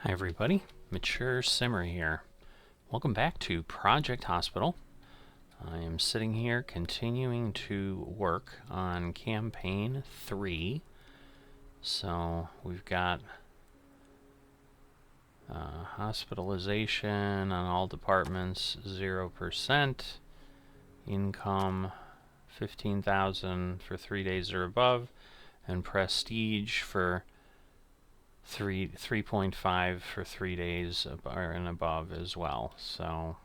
Hi everybody, Mature Simmer here. Welcome back to Project Hospital. I am sitting here continuing to work on campaign 3. So we've got hospitalization on all departments 0%, income 15,000 for 3 days or above, and prestige for 3.5 for 3 days and above as well. So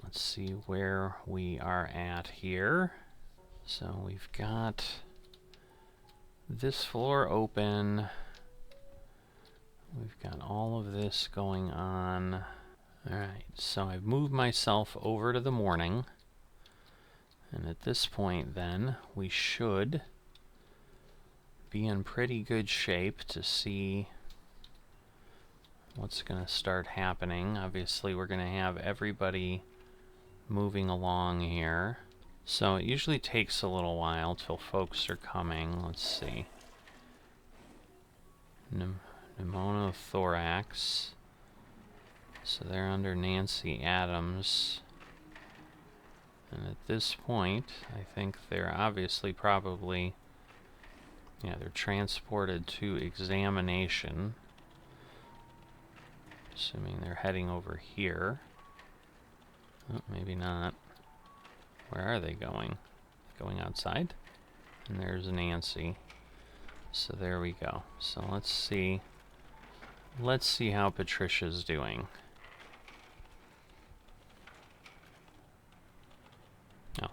let's see where we are at here. So we've got this floor open. We've got all of this going on. Alright, so I've moved myself over to the morning. And at this point then, we should be in pretty good shape to see what's going to start happening. Obviously, we're going to have everybody moving along here. So it usually takes a little while till folks are coming. Let's see. Pneumothorax. So they're under Nancy Adams. And at this point, I think they're obviously probably... yeah, they're transported to examination. Assuming they're heading over here. Oh, maybe not. Where are they going? Going outside? And there's Nancy. So there we go. So let's see. Let's see how Patricia's doing. Oh.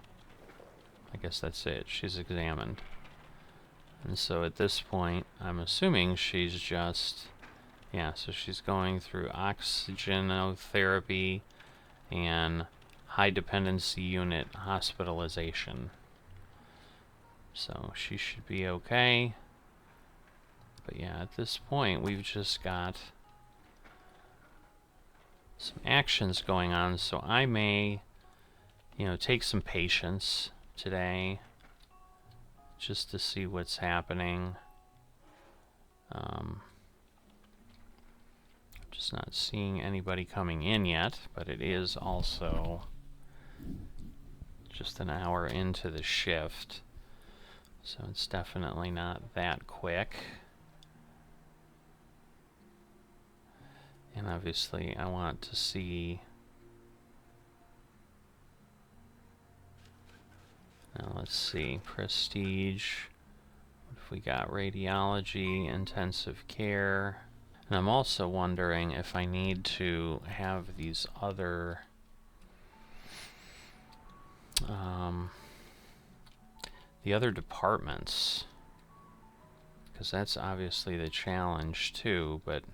I guess that's it. She's examined. And so at this point, I'm assuming she's just... yeah, so she's going through oxygenotherapy and high dependency unit hospitalization. So she should be okay. But yeah, at this point, we've just got some actions going on. So I may, take some patience today just to see what's happening. Just not seeing anybody coming in yet, but it is also just an hour into the shift, so it's definitely not that quick. And obviously I want to see... now let's see, prestige. What if we got radiology, intensive care? And I'm also wondering if I need to have these other the other departments, because that's obviously the challenge too, but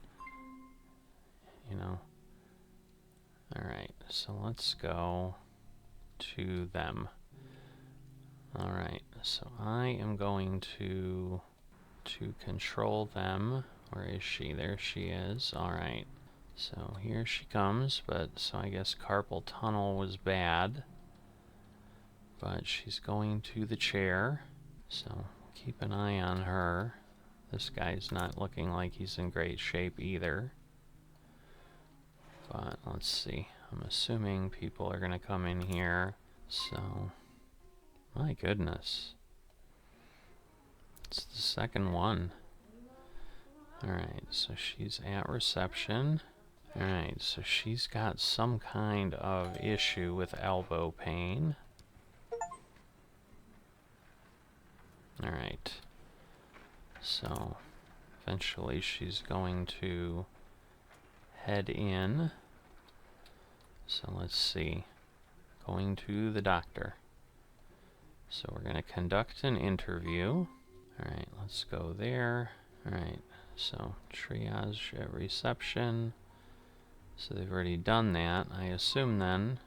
alright, so let's go to them. Alright, so I am going to control them. Where is she? There she is. Alright. So here she comes, but so I guess carpal tunnel was bad. But she's going to the chair. So keep an eye on her. This guy's not looking like he's in great shape either. But let's see. I'm assuming people are going to come in here. So, my goodness. It's the second one. Alright, so she's at reception. Alright, so she's got some kind of issue with elbow pain. Alright. So, eventually she's going to head in. So let's see. Going to the doctor. So we're going to conduct an interview. Alright, let's go there. Alright. So, triage at reception. So they've already done that. I assume then...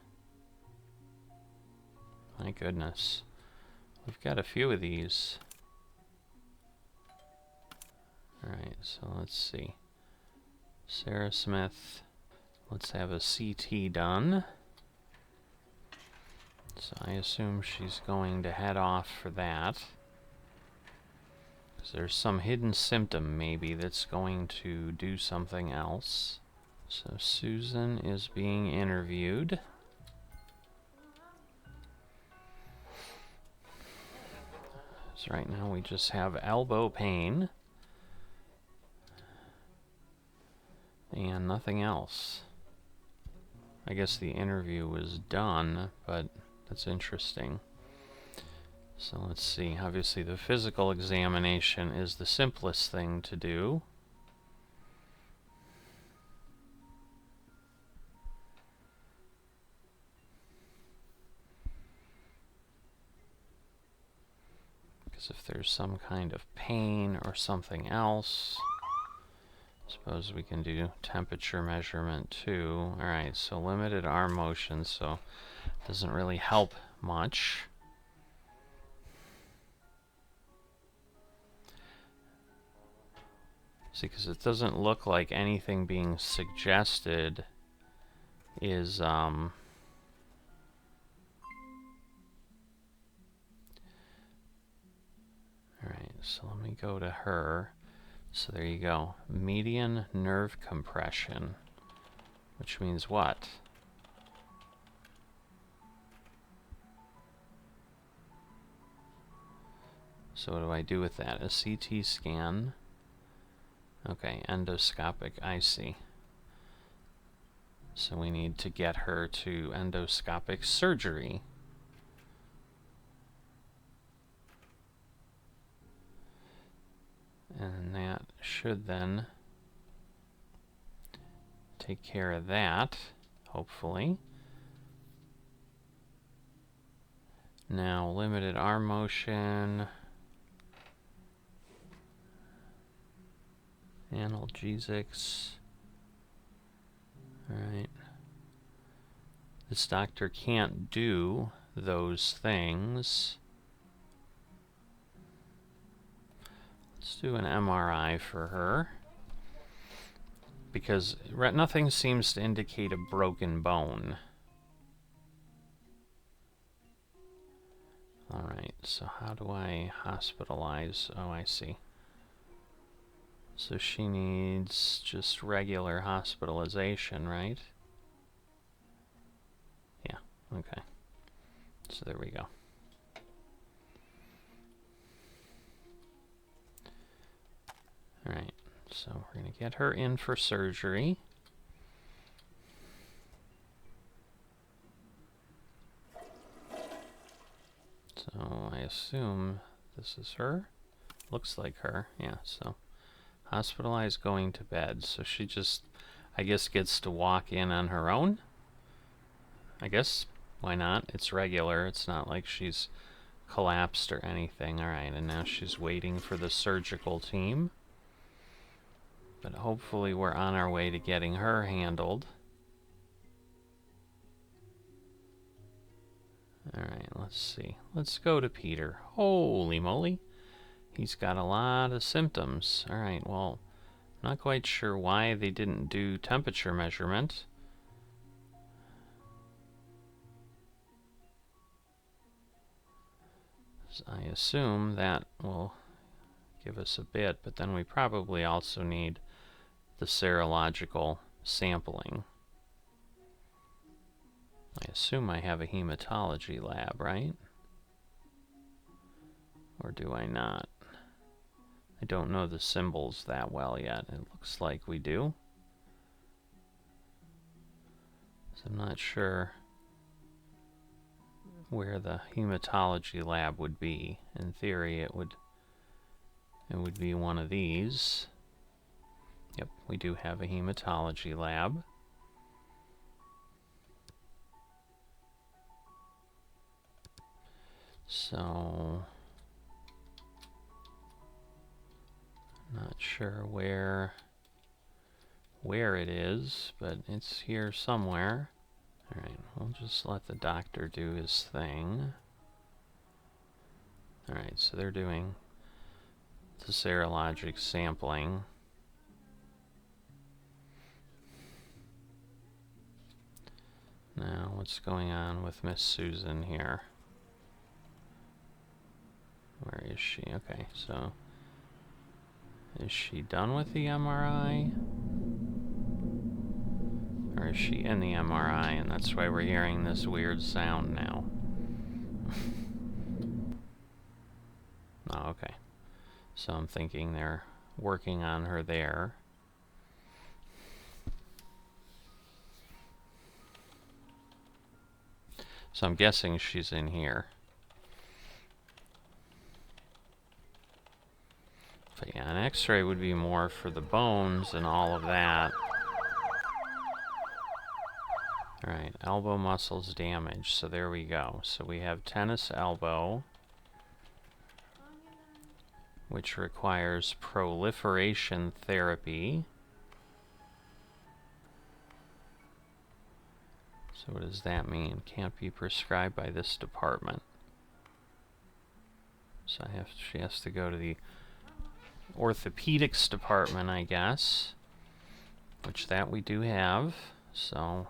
my goodness. We've got a few of these. Alright, so let's see. Sarah Smith. Let's have a CT done. So I assume she's going to head off for that. Because there's some hidden symptom maybe that's going to do something else. So Susan is being interviewed. So right now we just have elbow pain. And nothing else. I guess the interview was done, but that's interesting. So let's see. Obviously the physical examination is the simplest thing to do. Because if there's some kind of pain or something else, I suppose we can do temperature measurement too. Alright, so limited arm motion, so it doesn't really help much. See, because it doesn't look like anything being suggested is, Alright, so let me go to her. So there you go. Median nerve compression. Which means what? So what do I do with that? A CT scan. Okay, endoscopic, I see. So we need to get her to endoscopic surgery. And that should then take care of that, hopefully. Now, limited arm motion. Analgesics. Alright. This doctor can't do those things. Let's do an MRI for her. Because nothing seems to indicate a broken bone. Alright, so how do I hospitalize? Oh, I see. So she needs just regular hospitalization, right? Yeah, okay. So there we go. Alright, so we're going to get her in for surgery. So I assume this is her. Looks like her, yeah, so hospitalized, going to bed. So she just, I guess, gets to walk in on her own. I guess, why not? It's regular. It's not like she's collapsed or anything. Alright, and now she's waiting for the surgical team. But hopefully we're on our way to getting her handled. Alright, let's see. Let's go to Peter. Holy moly. He's got a lot of symptoms. Alright, well, not quite sure why they didn't do temperature measurement. I assume that will give us a bit, but then we probably also need the serological sampling. I assume I have a hematology lab, right? Or do I not? I don't know the symbols that well yet. It looks like we do. So I'm not sure where the hematology lab would be. In theory, it would be one of these. Yep, we do have a hematology lab. So not sure where it is, but it's here somewhere. Alright, we'll just let the doctor do his thing. Alright, so they're doing the serologic sampling. Now, what's going on with Miss Susan here? Where is she? Okay, so Is she done with the MRI? Or is she in the MRI and that's why we're hearing this weird sound now? Oh, okay. So I'm thinking they're working on her there. So I'm guessing she's in here. But yeah, an X-ray would be more for the bones and all of that. Alright, elbow muscles damaged. So there we go. So we have tennis elbow, which requires proliferation therapy. So what does that mean? Can't be prescribed by this department. So she has to go to the orthopedics department, I guess. Which that we do have. So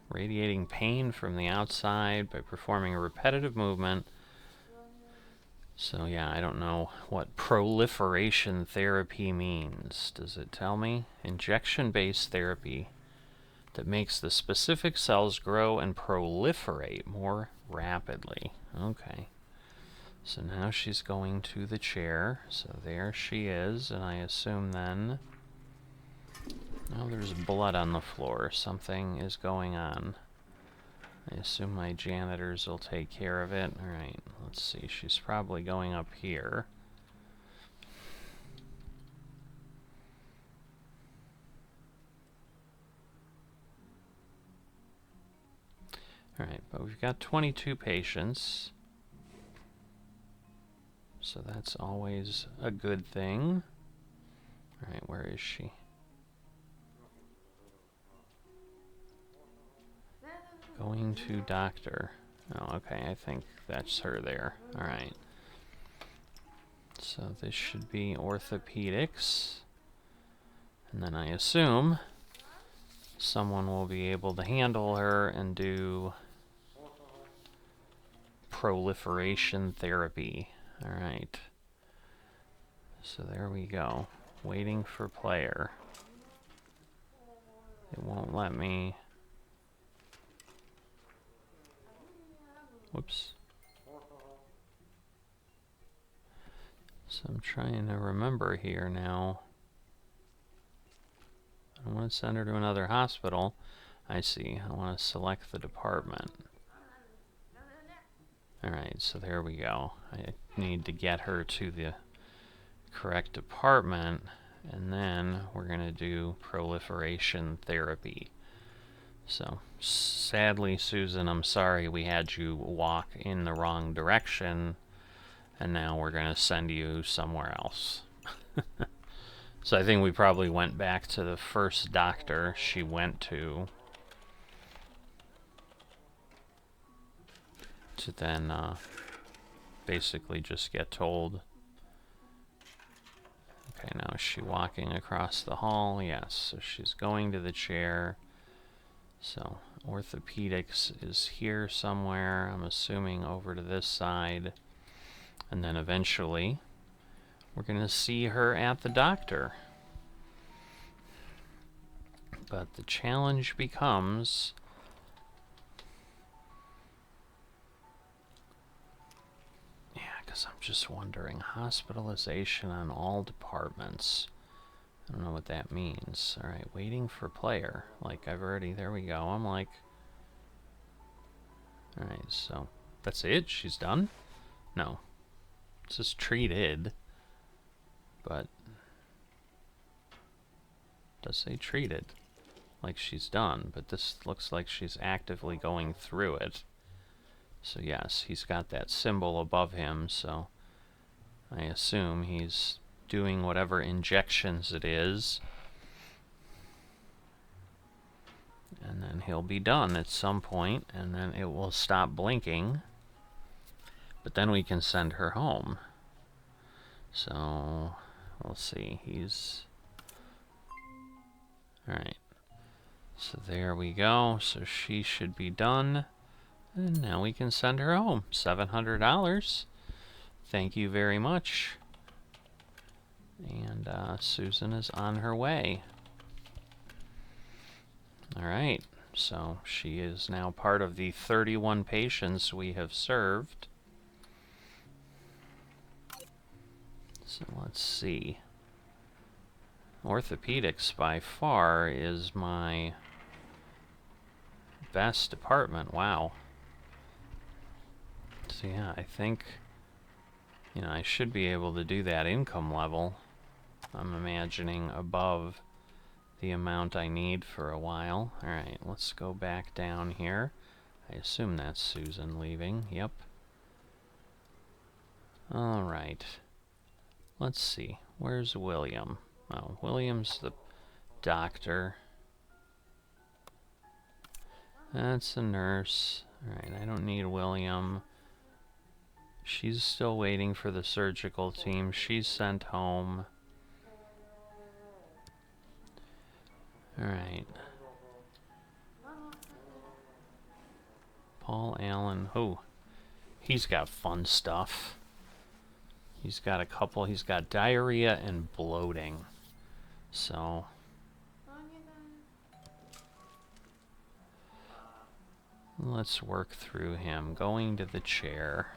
radiating pain from the outside by performing a repetitive movement. So yeah, I don't know what proliferation therapy means. Does it tell me? Injection-based therapy that makes the specific cells grow and proliferate more rapidly. Okay. So now she's going to the chair. So there she is, and I assume then... Oh, there's blood on the floor. Something is going on. I assume my janitors will take care of it. Alright, let's see. She's probably going up here. Alright, but we've got 22 patients. So that's always a good thing. Alright, where is she? Going to doctor. Oh, okay, I think that's her there. Alright. So this should be orthopedics. And then I assume someone will be able to handle her and do proliferation therapy. Alright. So there we go. Waiting for player. It won't let me... Whoops. So I'm trying to remember here now. I want to send her to another hospital. I see. I want to select the department. Alright, so there we go. I need to get her to the correct department, and then we're going to do proliferation therapy. So, sadly, Susan, I'm sorry we had you walk in the wrong direction, and now we're going to send you somewhere else. So I think we probably went back to the first doctor she went to then basically just get told. Okay, now is she walking across the hall? Yes, so she's going to the chair. So orthopedics is here somewhere. I'm assuming over to this side. And then eventually we're going to see her at the doctor. But the challenge becomes... Yeah, because I'm just wondering, hospitalization on all departments. I don't know what that means. Alright, waiting for player. Like, I've already... There we go. I'm like... Alright, so... That's it? She's done? No. It's just treated. But... Does say treated. Like she's done. But this looks like she's actively going through it. So yes, he's got that symbol above him, so... I assume he's doing whatever injections it is. And then he'll be done at some point, and then it will stop blinking. But then we can send her home. So, we'll see. He's... Alright. So there we go. So she should be done. And now we can send her home. $700. Thank you very much. And Susan is on her way. Alright, so she is now part of the 31 patients we have served. So let's see. Orthopedics by far is my best department. Wow. So yeah, I think, you know, I should be able to do that income level. I'm imagining above the amount I need for a while. Alright, let's go back down here. I assume that's Susan leaving. Yep. Alright. Let's see. Where's William? Oh, William's the doctor. That's a nurse. Alright, I don't need William. She's still waiting for the surgical team. She's sent home. Alright. Paul Allen. Oh, he's got fun stuff. He's got a couple. He's got diarrhea and bloating. So let's work through him. Going to the chair.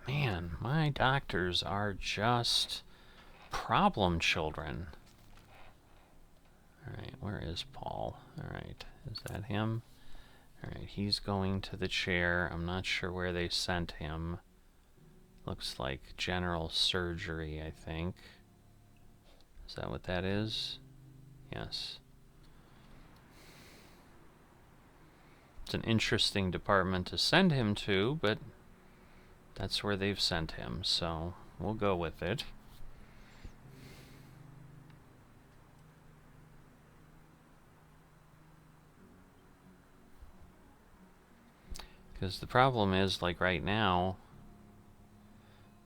Man, my doctors are just problem children. Alright, where is Paul? Alright, is that him? Alright, he's going to the chair. I'm not sure where they sent him. Looks like general surgery, I think. Is that what that is? Yes. It's an interesting department to send him to, but that's where they've sent him, so we'll go with it. Because the problem is, like right now,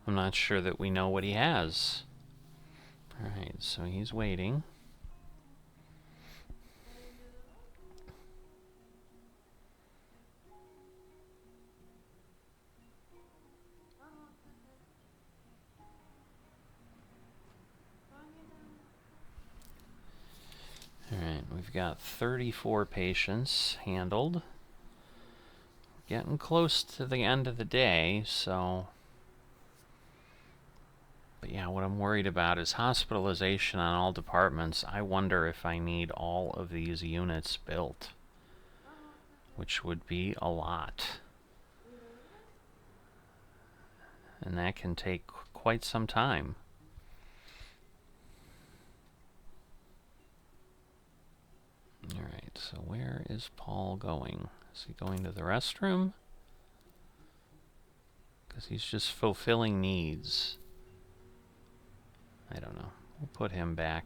I'm not sure that we know what he has. Alright, so he's waiting. Alright, we've got 34 patients handled. Getting close to the end of the day, so... But yeah, what I'm worried about is hospitalization on all departments. I wonder if I need all of these units built, which would be a lot. And that can take quite some time. Alright, so where is Paul going? Is he going to the restroom? Because he's just fulfilling needs. I don't know. We'll put him back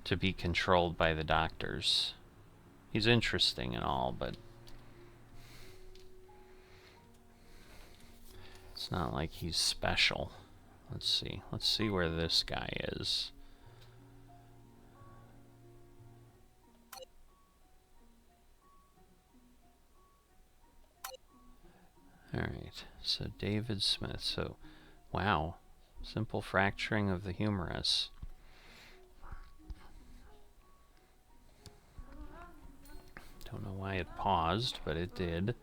to be controlled by the doctors. He's interesting and all, but it's not like he's special. Let's see. Let's see where this guy is. Alright, so David Smith. So, wow. Simple fracturing of the humerus. Don't know why it paused, but it did.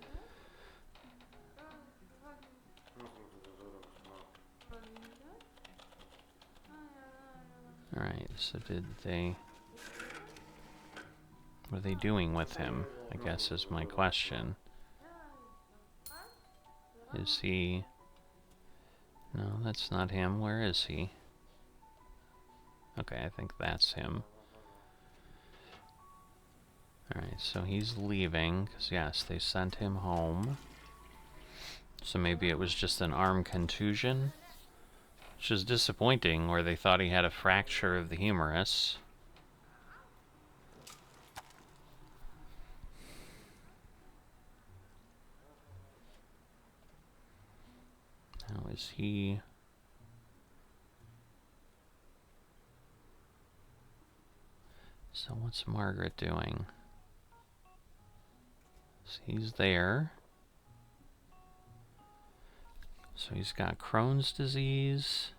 Alright, so did they... What are they doing with him, I guess is my question. Is he... No, that's not him. Where is he? Okay, I think that's him. Alright, so he's leaving, because yes, they sent him home. So maybe it was just an arm contusion, which is disappointing, where they thought he had a fracture of the humerus. Now is he... So what's Margaret doing? So he's there. So he's got Crohn's disease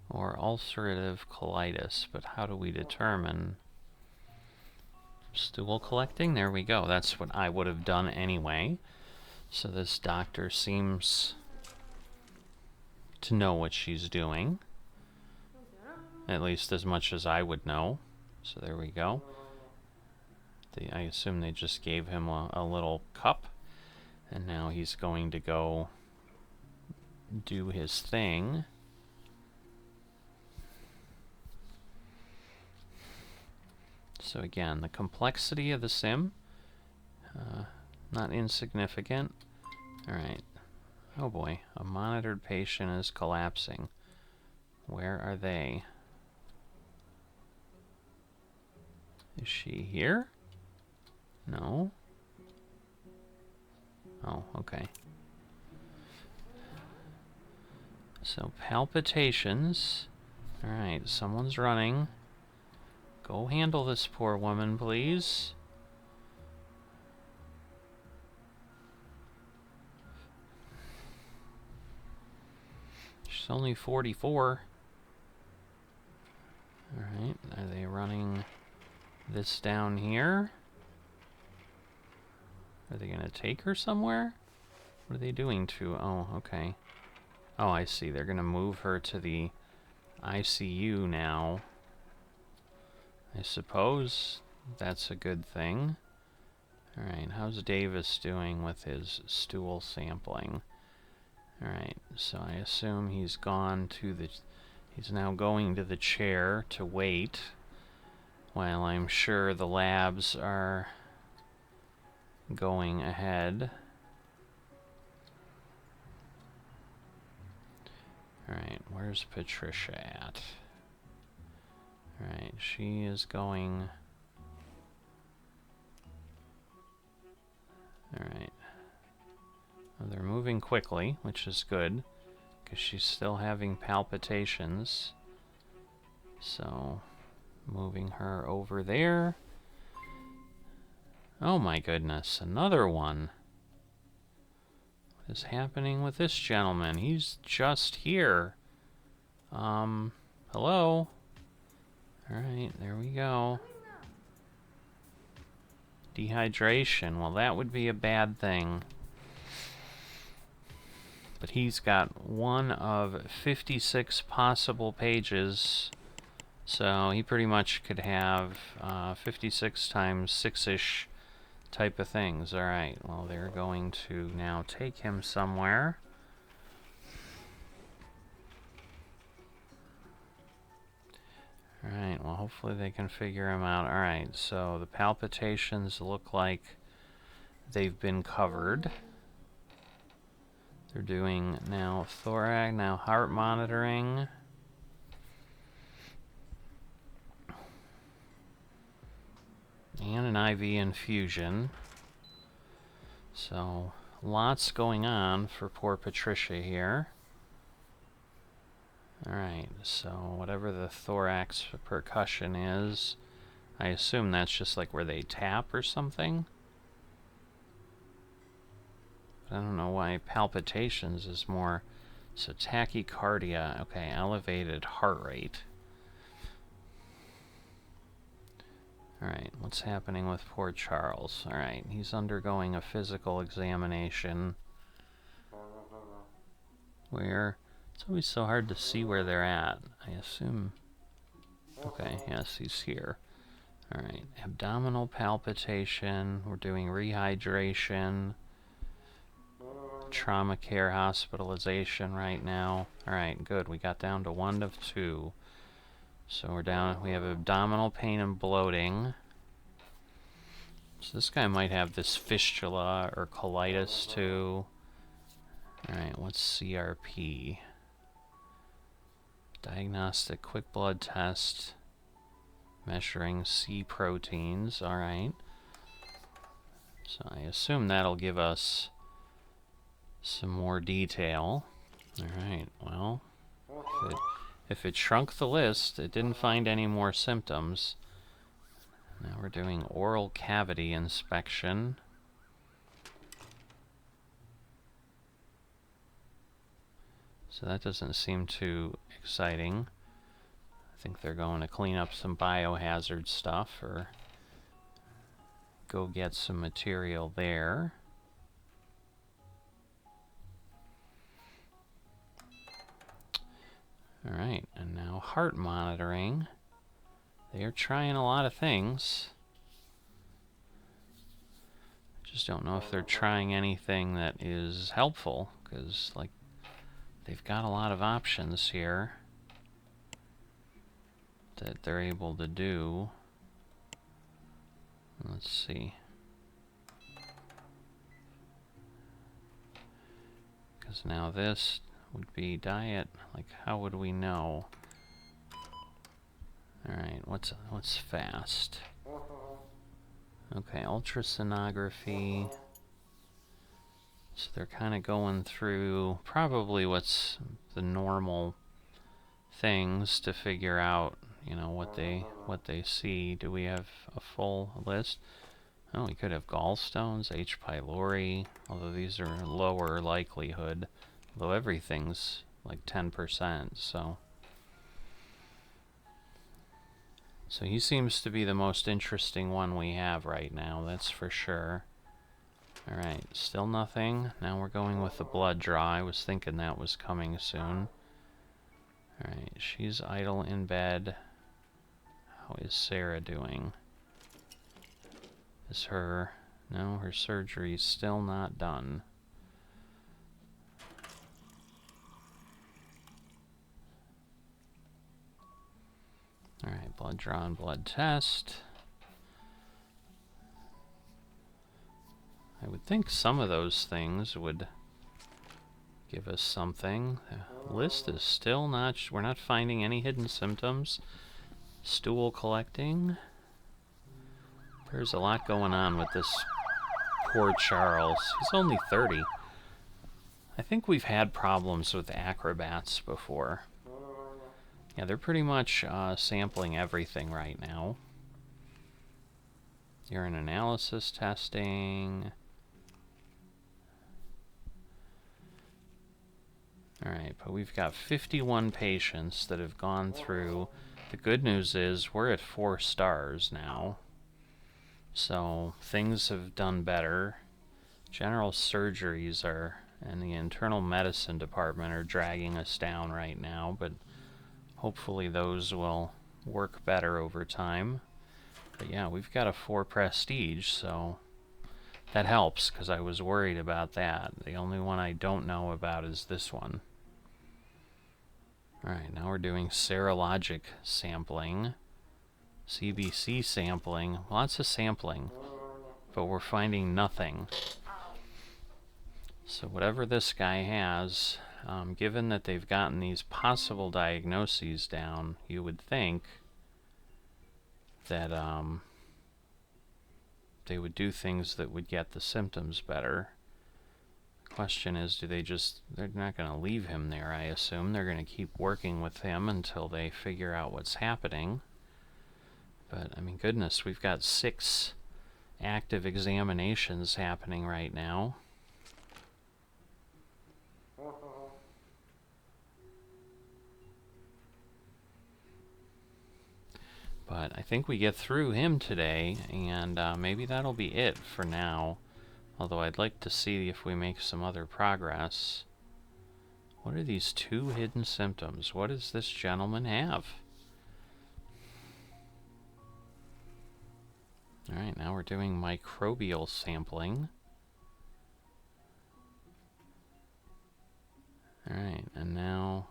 or ulcerative colitis, but how do we determine? Stool collecting? There we go. That's what I would have done anyway. So this doctor seems to know what she's doing. At least as much as I would know. So there we go. I assume they just gave him a little cup. And now he's going to go do his thing. So again, the complexity of the sim, not insignificant. Alright. Oh boy, a monitored patient is collapsing. Where are they? Is she here? No. Oh, okay. So, palpitations. Alright, someone's running. Go handle this poor woman, please. She's only 44. Alright, are they running this down here? Are they going to take her somewhere? What are they doing to... Oh, okay. Oh, I see. They're going to move her to the ICU now. I suppose that's a good thing. Alright, how's Davis doing with his stool sampling? Alright, so I assume he's gone to the... He's now going to the chair to wait, while I'm sure the labs are going ahead. Alright, where's Patricia at? Alright, she is going... Alright. Well, they're moving quickly, which is good, because she's still having palpitations. So, moving her over there. Oh my goodness, another one. What is happening with this gentleman? He's just here. Hello? Alright, there we go. Dehydration. Well, that would be a bad thing. But he's got one of 56 possible pages. So he pretty much could have 56 times 6-ish type of things. Alright, well, they're going to now take him somewhere. Alright, well, hopefully they can figure him out. Alright, so the palpitations look like they've been covered. They're doing now thorax, now heart monitoring. And an IV infusion. So, lots going on for poor Patricia here. Alright, so whatever the thorax percussion is, I assume that's just like where they tap or something. I don't know why palpitations is more. So tachycardia, okay, elevated heart rate. Alright, what's happening with poor Charles? Alright, he's undergoing a physical examination. Where? It's always so hard to see where they're at. I assume... Okay, yes, he's here. Alright, abdominal palpitation. We're doing rehydration. Trauma care hospitalization right now. Alright, good. We got down to 1 of 2. So we're down, we have abdominal pain and bloating. So this guy might have this fistula or colitis too. Alright, what's CRP? Diagnostic quick blood test. Measuring C proteins. Alright. So I assume that'll give us some more detail. Alright, well, if it shrunk the list, it didn't find any more symptoms. Now we're doing oral cavity inspection. So that doesn't seem too exciting. I think they're going to clean up some biohazard stuff or go get some material there. Alright, and now heart monitoring. They are trying a lot of things. Just don't know if they're trying anything that is helpful, because, like, they've got a lot of options here that they're able to do. Let's see. Because now this would be diet. Like, how would we know? Alright, what's fast? Okay, ultrasonography. So they're kind of going through probably what's the normal things to figure out, you know, what they see. Do we have a full list? Oh, we could have gallstones, H. pylori, although these are lower likelihood, although everything's like 10%, so he seems to be the most interesting one we have right now, that's for sure. Alright, still nothing. Now we're going with the blood draw. I was thinking that was coming soon. Alright, she's idle in bed. How is Sarah doing? Is her... No, her surgery's still not done. Alright, blood draw and blood test. I would think some of those things would give us something. The list is still not... We're not finding any hidden symptoms. Stool collecting. There's a lot going on with this poor Charles. He's only 30. I think we've had problems with acrobats before. Yeah, they're pretty much sampling everything right now. Urine analysis testing. Alright, but we've got 51 patients that have gone through. The good news is we're at 4 stars now. So things have done better. General surgeries are, and the internal medicine department are dragging us down right now, but hopefully those will work better over time. But yeah, we've got a 4 prestige, so that helps, because I was worried about that. The only one I don't know about is this one. Alright, now we're doing serologic sampling. CBC sampling. Lots of sampling. But we're finding nothing. So whatever this guy has, given that they've gotten these possible diagnoses down, you would think that they would do things that would get the symptoms better. Question is, do they just... They're not going to leave him there, I assume. They're going to keep working with him until they figure out what's happening. But, I mean, goodness, we've got 6 active examinations happening right now. But I think we get through him today, and maybe that'll be it for now. Although I'd like to see if we make some other progress. What are these 2 hidden symptoms? What does this gentleman have? Alright, now we're doing microbial sampling. Alright, and now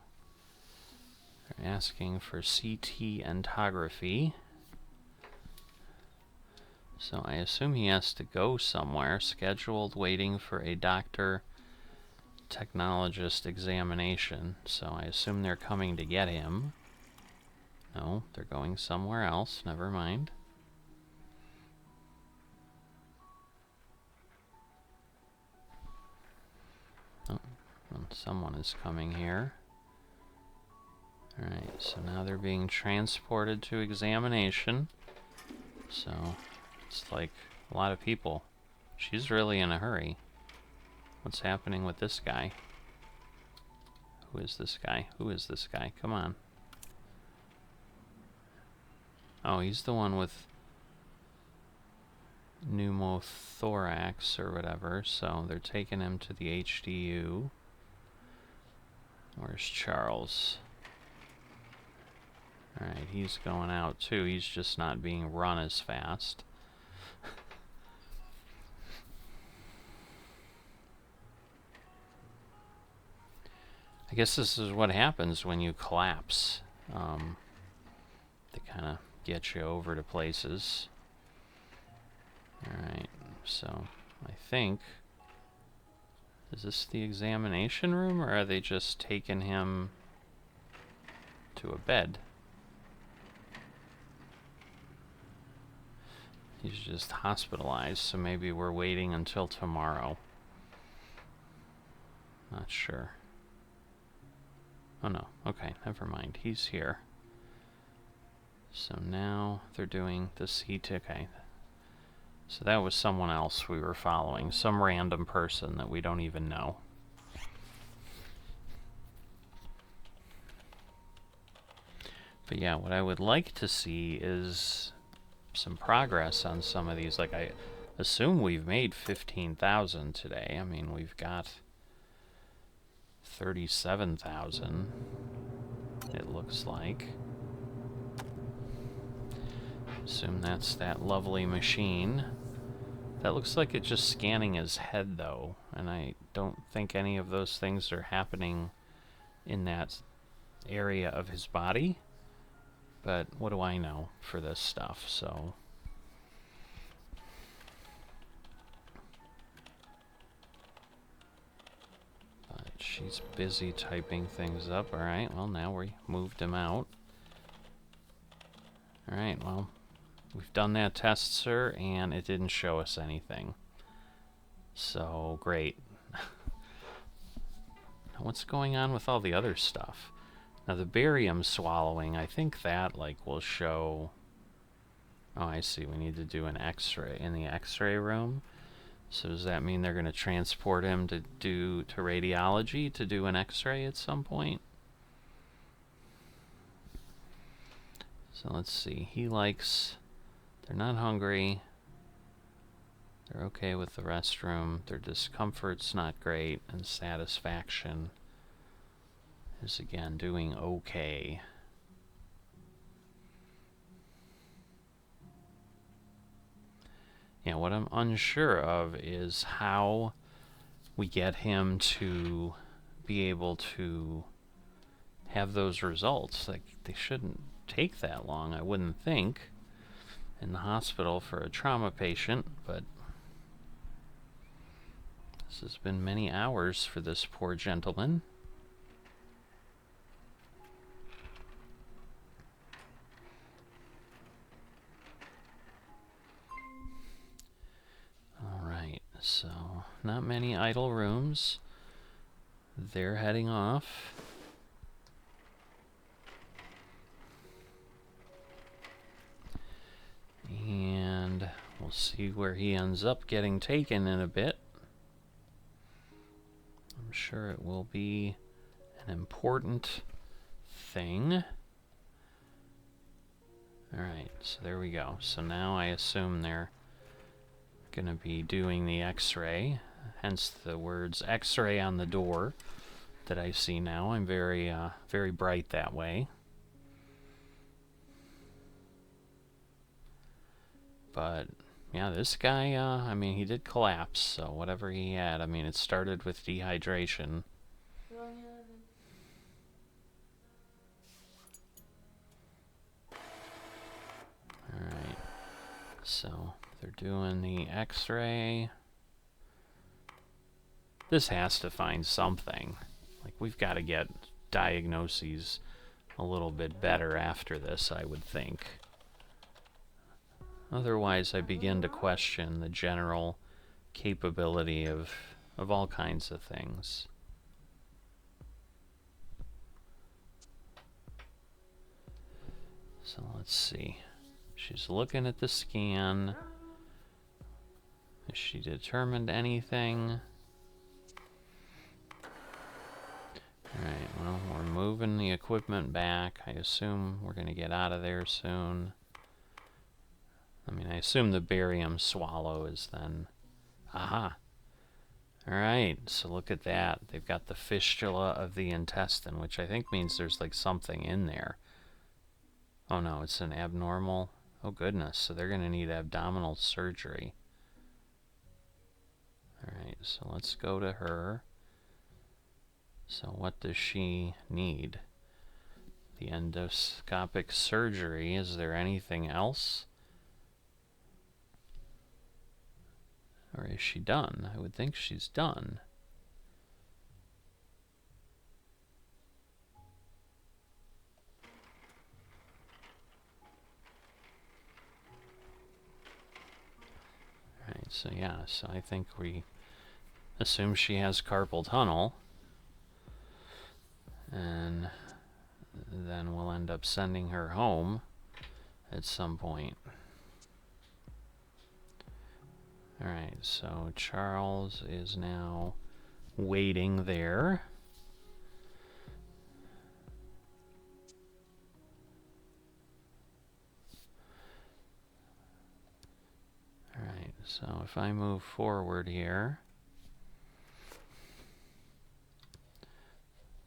they're asking for CT entography. So I assume he has to go somewhere, scheduled, waiting for a doctor technologist examination. So I assume they're coming to get him. No, they're going somewhere else. Never mind. Oh, well, someone is coming here. Alright, so now they're being transported to examination. So, it's like a lot of people. She's really in a hurry. What's happening with this guy? Who is this guy? Who is this guy? Come on. Oh, he's the one with pneumothorax or whatever, so they're taking him to the HDU. Where's Charles? Alright, he's going out too. He's just not being run as fast. I guess this is what happens when you collapse. They kind of get you over to places. Alright, so I think... Is this the examination room, or are they just taking him to a bed? He's just hospitalized, so maybe we're waiting until tomorrow. Not sure. Oh no, okay, never mind. He's here. So now they're doing this heat. Okay. So that was someone else we were following. Some random person that we don't even know. But yeah, what I would like to see is some progress on some of these. Like, I assume we've made 15,000 today. I mean, we've got 37,000, it looks like. Assume that's that lovely machine. That looks like it's just scanning his head, though, and I don't think any of those things are happening in that area of his body. But what do I know for this stuff, so... But she's busy typing things up. Alright, well, now we moved him out. Alright, well... We've done that test, sir, and it didn't show us anything. So, great. Now, what's going on with all the other stuff? Now, the barium swallowing, I think that, like, will show... Oh, I see. We need to do an x-ray in the x-ray room. So does that mean they're going to transport him to radiology to do an x-ray at some point? So let's see. He likes... They're not hungry. They're okay with the restroom. Their discomfort's not great. And satisfaction is, again, doing okay. Yeah, what I'm unsure of is how we get him to be able to have those results. Like, they shouldn't take that long, I wouldn't think, in the hospital for a trauma patient, but this has been many hours for this poor gentleman. Alright, so not many idle rooms. They're heading off. And we'll see where he ends up getting taken in a bit. I'm sure it will be an important thing. Alright, so there we go. So now I assume they're going to be doing the x-ray, hence the words x-ray on the door that I see now. I'm very bright that way. But yeah, this guy, I mean, he did collapse, so whatever he had, I mean, it started with dehydration. Alright, so they're doing the x-ray. This has to find something. Like, we've got to get diagnoses a little bit better after this, I would think. Otherwise, I begin to question the general capability of all kinds of things. So let's see. She's looking at the scan. Has she determined anything? Alright, well, we're moving the equipment back. I assume we're going to get out of there soon. I mean, I assume the barium swallow is then... Aha! Alright, so look at that. They've got the fistula of the intestine, which I think means there's like something in there. Oh no, it's an abnormal... Oh goodness, so they're going to need abdominal surgery. Alright, so let's go to her. So what does she need? The endoscopic surgery. Is there anything else? Or is she done? I would think she's done. Alright, so yeah, so I think we assume she has carpal tunnel. And then we'll end up sending her home at some point. Alright, so Charles is now waiting there. Alright, so if I move forward here...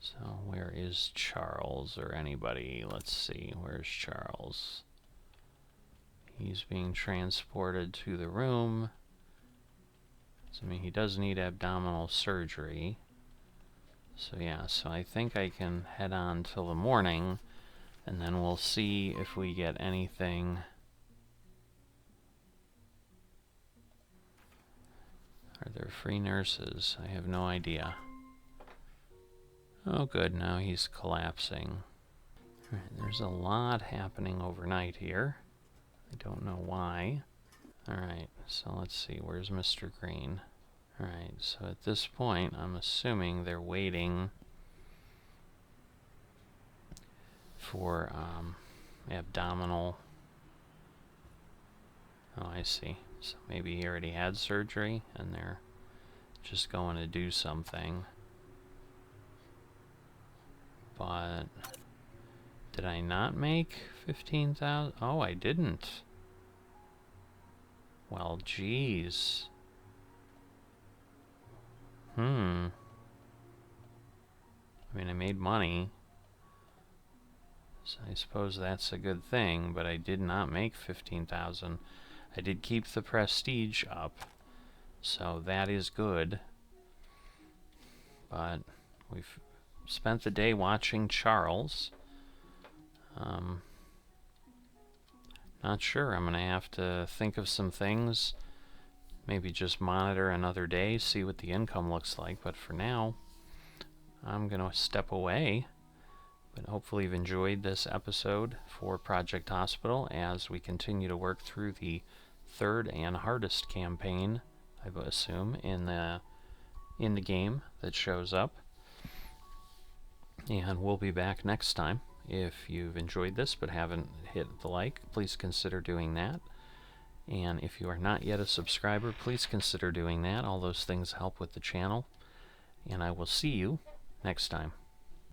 So where is Charles or anybody? Let's see, where's Charles? He's being transported to the room. So, I mean, he does need abdominal surgery. So yeah, so I think I can head on till the morning, and then we'll see if we get anything. Are there free nurses? I have no idea. Oh good, now he's collapsing. Alright, there's a lot happening overnight here. I don't know why. Alright, so let's see, where's Mr. Green? Alright, so at this point, I'm assuming they're waiting for abdominal... Oh, I see. So maybe he already had surgery, and they're just going to do something. But did I not make 15,000? Oh, I didn't. Well, geez. I mean, I made money, so I suppose that's a good thing, but I did not make 15,000. I did keep the prestige up, so that is good. But we've spent the day watching Charles. Not sure. I'm going to have to think of some things. Maybe just monitor another day, see what the income looks like. But for now, I'm going to step away. But hopefully you've enjoyed this episode for Project Hospital as we continue to work through the third and hardest campaign, I would assume, in the game that shows up. And we'll be back next time. If you've enjoyed this but haven't hit the like, please consider doing that. And if you are not yet a subscriber, please consider doing that. All those things help with the channel. And I will see you next time.